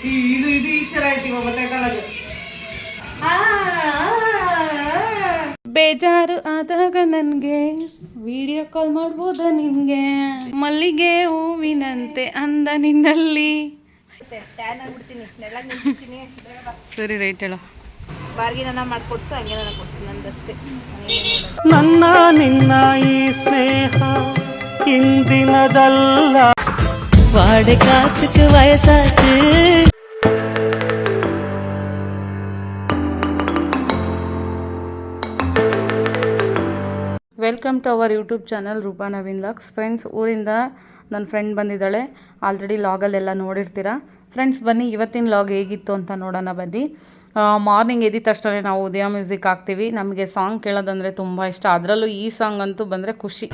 ಇದು ಇದು ಈ ಥರ ಐತಿ ಮತ್ತೆ ಕಾಲಕ್ಕೆ ಬೇಜಾರು ಆದಾಗ ನನಗೆ ವಿಡಿಯೋ ಕಾಲ್ ಮಾಡ್ಬೋದ ನಿನಗೆ ಮಲ್ಲಿಗೆ ಹೂವಿನಂತೆ ಅಂದ ನಿನ್ನಲ್ಲಿ ಸರಿ ರೈಟ್ ಹೇಳ ಬಾರ್ಗಿ ನನ್ನ ಮಾಡ್ಕೊಡ್ಸು ಹಂಗೆ ನನ್ನ ಕೊಡ್ಸು ನಂದಷ್ಟೇ ನನ್ನ ನಿನ್ನ ಈ ಸ್ನೇಹ ಹಿಂದಿನದಲ್ಲ வாடை காற்றுக்கு வயசாச்சு welcome to our YouTube channel Roopa Naveen logs. Friends, ಊರಿಂದ ನನ್ನ ಫ್ರೆಂಡ್ ಬಂದಿದ್ದಾಳೆ. ಆಲ್ರೆಡಿ ಲಾಗಲ್ಲೆಲ್ಲ ನೋಡಿರ್ತೀರಾ. ಫ್ರೆಂಡ್ಸ್, ಬನ್ನಿ ಇವತ್ತಿನ ಲಾಗ್ ಹೇಗಿತ್ತು ಅಂತ ನೋಡೋಣ ಬನ್ನಿ. ಮಾರ್ನಿಂಗ್ ಎದ್ದ ತಕ್ಷಣ ನಾವು ಉದಯ ಮ್ಯೂಸಿಕ್ ಹಾಕ್ತೀವಿ. ನಮಗೆ ಸಾಂಗ್ ಕೇಳೋದಂದರೆ ತುಂಬ ಇಷ್ಟ. ಅದರಲ್ಲೂ ಈ ಸಾಂಗ್ ಅಂತೂ ಬಂದರೆ ಖುಷಿ.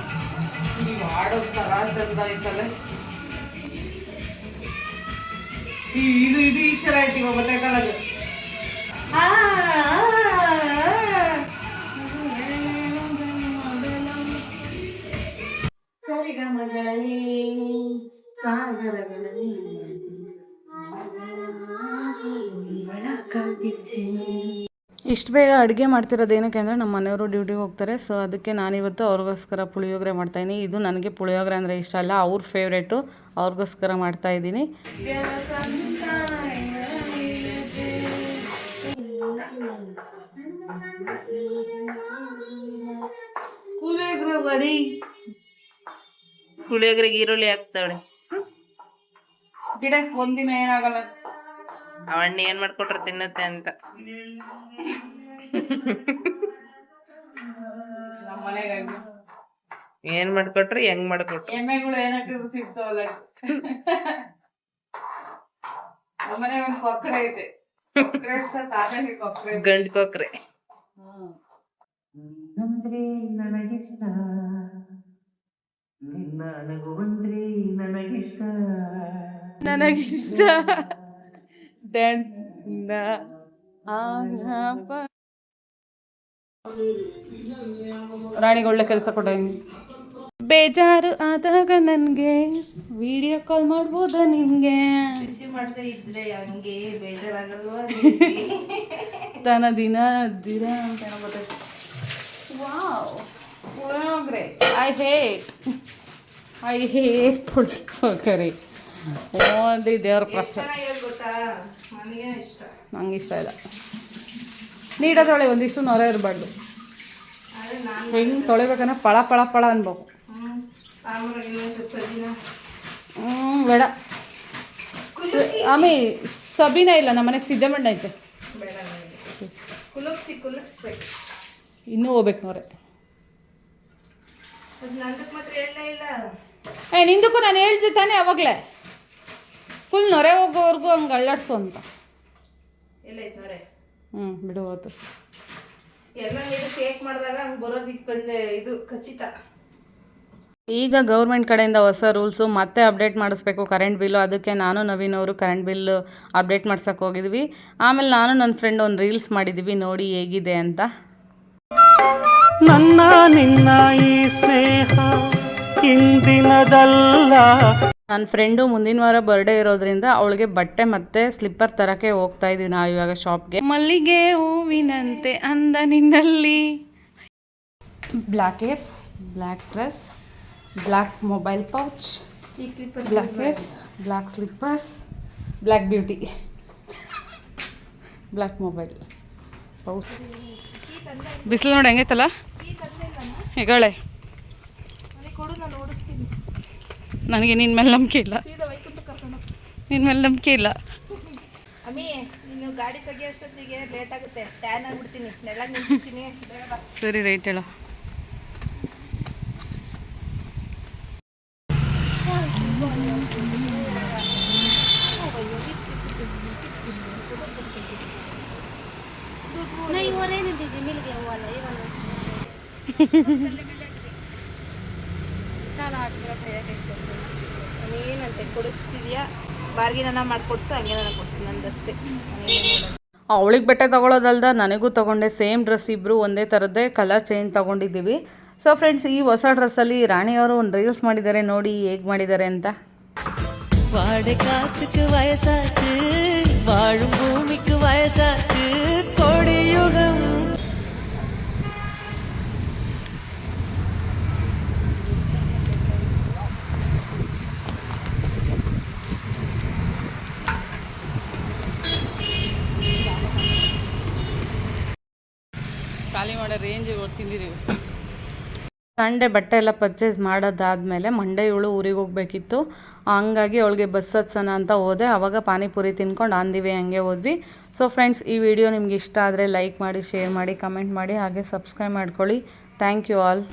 ಹಾಡೋ ಥರ ಚಂದ ಐತಲ್ಲ. ಇದು ಇದು ಈ ಥರ ಐತಿ ಮತ್ತೆ ಕಾಲಕ್ಕೆ ಇಷ್ಟು ಬೇಗ ಅಡುಗೆ ಮಾಡ್ತಿರೋದು ಏನಕ್ಕೆ ಅಂದರೆ ನಮ್ಮ ಮನೆಯವರು ಡ್ಯೂಟಿಗೆ ಹೋಗ್ತಾರೆ. ಸೊ ಅದಕ್ಕೆ ನಾನಿವತ್ತು ಅವ್ರಿಗೋಸ್ಕರ ಪುಳಿಯೋಗರೆ ಮಾಡ್ತಾಯಿದ್ದೀನಿ. ಇದು ನನಗೆ ಪುಳಿಯೋಗರೆ ಅಂದರೆ ಇಷ್ಟ ಅಲ್ಲ, ಅವ್ರ ಫೇವ್ರೇಟು. ಅವ್ರಿಗೋಸ್ಕರ ಮಾಡ್ತಾಯಿದ್ದೀನಿ. ಪುಳಿಯೋಗರೆಗೆ ಈರುಳ್ಳಿ ಹಾಕ್ತಾವಳೆ ಗಿಡ ಒಂದಿನ ಏನಾಗಲ್ಲ. ಅವಣ್ಣ ಏನ್ ಮಾಡ್ಕೊಟ್ರ ತಿನ್ನತ್ತೆ ಅಂತ. ನಮ್ಮ ಮನೆಗೆ ಏನ್ ಮಾಡ್ಕೊಟ್ರಿ ಹೆಂಗ್ ಮಾಡ್ಕೊಟ್ರಿ. ಎಮ್ಮೆಗಳು ಏನಾಗ್ತಿರ್ತಾವಲ್ಲ. ನಮ್ಮ ಮನೆಗೆ ಒಂದು ಕೊಕ್ಕರೆ ಐತೆ. ಗಂಡ್ ಕೊಕ್ರೆ. ನನಗಿಷ್ಟ ನಿನ್ನ ನಗುವಂದ್ರೆ ನನಗಿಷ್ಟ ನನಗಿಷ್ಟ ಡ್ಯಾನ್ಸ್ ರಾಣಿಗೆ ಒಳ್ಳೆ ಕೆಲಸ ಕೊಡ. ಬೇಜಾರು ಆದಾಗ ನನಗೆ ವಿಡಿಯೋ ಕಾಲ್ ಮಾಡ್ಬೋದ ನಿನಗೆ ಖುಷಿ ಮಾಡ್ತಾ ಇದ್ರೆ ಹಂಗೆ ಬೇಜಾರಾಗಲ್ವಾ ತನ ದಿನ ದಿನ ಅಂತ ಗೊತ್ತಾಯ್ತು. Wow, puliyogare. I hate puliyogare. ಓದಿ ದೇವ್ರ ಪ್ರಶ್ನೆ. ನಂಗೆ ಇಷ್ಟ ಇಲ್ಲ. ನೀಡೋದ್ರೊಳೆ ಒಂದಿಷ್ಟು ನೊರೆ ಇರಬಾರ್ದು. ಹೆಂಗೆ ತೊಳಿಬೇಕಂದ್ರೆ ಪಳ ಪಳ ಪಳ ಅನ್ಬೇಕು. ಬೇಡ. ಆಮೇ ಸಬಿನ ಇಲ್ಲ, ನಮ್ಮ ಮನೆಗೆ ಸಿದ್ದಮಣ್ಣ ಐತೆ. ಇನ್ನೂ ಹೋಗ್ಬೇಕು ನೋರೆ. ನಿಂದಕ್ಕೂ ನಾನು ಹೇಳ್ದೆ ತಾನೇ ಅವಾಗಲೇ, ಫುಲ್ ನೊರೆ ಹೋಗೋವರೆಗೂ ಹಂಗೆ ಅಳ್ಳಾಡ್ಸು ಅಂತ. ಬಿಡು ಹೋತು. ಈಗ ಗೌರ್ಮೆಂಟ್ ಕಡೆಯಿಂದ ಹೊಸ ರೂಲ್ಸು ಮತ್ತೆ ಅಪ್ಡೇಟ್ ಮಾಡಿಸ್ಬೇಕು ಕರೆಂಟ್ ಬಿಲ್ಲು. ಅದಕ್ಕೆ ನಾನು ನವೀನ್ ಅವರು ಕರೆಂಟ್ ಬಿಲ್ ಅಪ್ಡೇಟ್ ಮಾಡ್ಸೋಕೆ ಹೋಗಿದ್ವಿ. ಆಮೇಲೆ ನಾನು ನನ್ನ ಫ್ರೆಂಡ್ ಒಂದು ರೀಲ್ಸ್ ಮಾಡಿದ್ದೀವಿ, ನೋಡಿ ಹೇಗಿದೆ ಅಂತ. ನನ್ನ ನಿನ್ನ ಈ ಸ್ನೇಹ ಹಿಂದಿನದಲ್ಲ. ನನ್ನ ಫ್ರೆಂಡು ಮುಂದಿನ ವಾರ ಬರ್ಡೇ ಇರೋದ್ರಿಂದ ಅವಳಿಗೆ ಬಟ್ಟೆ ಮತ್ತು ಸ್ಲಿಪ್ಪರ್ ತರಕ್ಕೆ ಹೋಗ್ತಾ ಇದ್ದೀವಿ ನಾವು ಇವಾಗ ಶಾಪ್ಗೆ. ಮಲ್ಲಿಗೆ ಹೂವಿನಂತೆ ಅಂದ ನಿನ್ನಲ್ಲಿ. Black ears, black dress, black mobile pouch, black ears, black slippers, black beauty, black mobile pouch. ಬಿಸಿಲು ನೋಡಿ ಹೆಂಗೈತಲ್ಲ. ಹೇಗಳೆ, ನನಗೆ ನಿನ್ನ ಮೇಲೆ ನಂಬಿಕೆ ಇಲ್ಲ. ನಿನ್ನ ಮೇಲೆ ನಂಬಿಕೆ ಇಲ್ಲ. ಅಮ್ಮಿ, ನೀನು ಗಾಡಿ ತೆಗಿಯೋಷ್ಟೊತ್ತಿಗೆ ಲೇಟ್ ಆಗುತ್ತೆ. ಟ್ಯಾನ್ ಆಗ್ಬಿಡ್ತೀನಿ, ನೆಲಕ್ಕೆ ನಿಂತಿರ್ತೀನಿ. ಸರಿ ರೈಟ್ ಹೇಳ. ಏನಂತೆ ಕೊಡಿಸ್ತಿದ್ಯಾ, ಬಾರ್ಗಿ ನನ್ನ ಮಾಡ್ಕೊಡ್ಸು ಹಂಗೆ ನನ್ನ ಕೊಡ್ಸು ನಂದಷ್ಟೇ. ಅವಳಿಗೆ ಬಟ್ಟೆ ತೊಗೊಳೋದಲ್ದ ನನಗೂ ತೊಗೊಂಡೆ. ಸೇಮ್ ಡ್ರೆಸ್, ಇಬ್ಬರು ಒಂದೇ ಥರದ್ದೇ, ಕಲರ್ ಚೇಂಜ್ ತೊಗೊಂಡಿದ್ದೀವಿ. ಸೊ ಫ್ರೆಂಡ್ಸ್, ಈ ಹೊಸ ಡ್ರೆಸ್ಸಲ್ಲಿ ರಾಣಿಯವರು ಒಂದು ರೀಲ್ಸ್ ಮಾಡಿದ್ದಾರೆ, ನೋಡಿ ಹೇಗೆ ಮಾಡಿದ್ದಾರೆ ಅಂತ. வாடை காற்றுக்கு வயசாச்சு ಮಾಡೋ ರೇಂಜಿಗೆ ತಿಂದಿದ್ದೀವಿ. ಸಂಡೇ ಬಟ್ಟೆ ಎಲ್ಲ ಪರ್ಚೇಸ್ ಮಾಡೋದಾದಮೇಲೆ ಮಂಡೇ ಇವಳು ಊರಿಗೆ ಹೋಗಬೇಕಿತ್ತು. ಹಂಗಾಗಿ ಅವಳಿಗೆ ಬಸ್ ಹತ್ಸೋಣ ಅಂತ ಹೋದೆ. ಆವಾಗ ಪಾನಿಪುರಿ ತಿನ್ಕೊಂಡು ಆಂದಿವೆ ಹಂಗೆ ಹೋದ್ವಿ. ಸೊ ಫ್ರೆಂಡ್ಸ್, ಈ ವಿಡಿಯೋ ನಿಮ್ಗೆ ಇಷ್ಟ ಆದರೆ ಲೈಕ್ ಮಾಡಿ, ಶೇರ್ ಮಾಡಿ, ಕಮೆಂಟ್ ಮಾಡಿ, ಹಾಗೆ ಸಬ್ಸ್ಕ್ರೈಬ್ ಮಾಡ್ಕೊಳ್ಳಿ. Thank you all.